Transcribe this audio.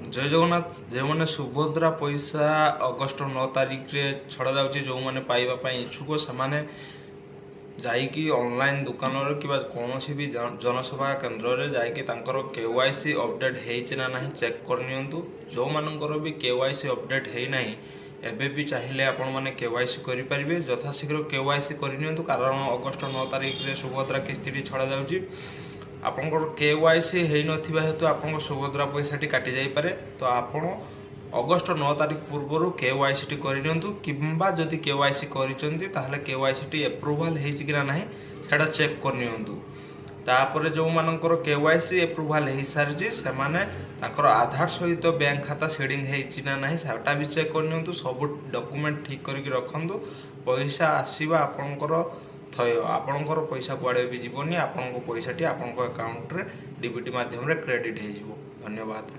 जय जगन्नाथ जो मैंने सुभद्रा पैसा अगस्ट 9 तारिख रे छड़ा जाउची जो मैंने पाइबा पई इच्छुक से माने जाइकी ऑनलाइन दुकान कि कौन भी जनसेवा केन्द्र रे जाइकी तांकर केवाईसी अपडेट हेइछि ना नाही चेक करनियंतु। जो मानकर भी केवाईसी अपडेट हेइ नाही एबे भी चाहिए आपण माने केवाईसी करि परिबे यथाशीघ्र केवाईसी करनियंतु कारण अगस्ट 9 तारिख रे सुभद्रा किस्ती छड़ा जाउची। आपंकर केवाईसी हेइ नथिबा हेतु आपन सुभद्रा पैसाटी काटी जाई पारे तो आपण अगस्ट 9 तारिख पूर्व केवाईसी टी करनियंतु किंबा जदि केवाईसी करिसंती ताहले केवाईसी टी अप्रूवल हेइछि कि नाही सेटा चेक करनियंतु। तापर जो मानकर केवाईसी अप्रूवल हेइ सारछि से माने ताकर आधार सहित बैंक खाता सेडिंग हेइछि ना नाही सेटा भी चेक करनियंतु। सब डॉक्यूमेंट ठीक करके रखंतु पैसा आसीबा आपनकर थय आपनकर पैसा कुआडे भी जीवनी आपनको पैसाटी आपनको अकाउंट रे डीबीटी माध्यम रे क्रेडिट हे जिवो। धन्यवाद।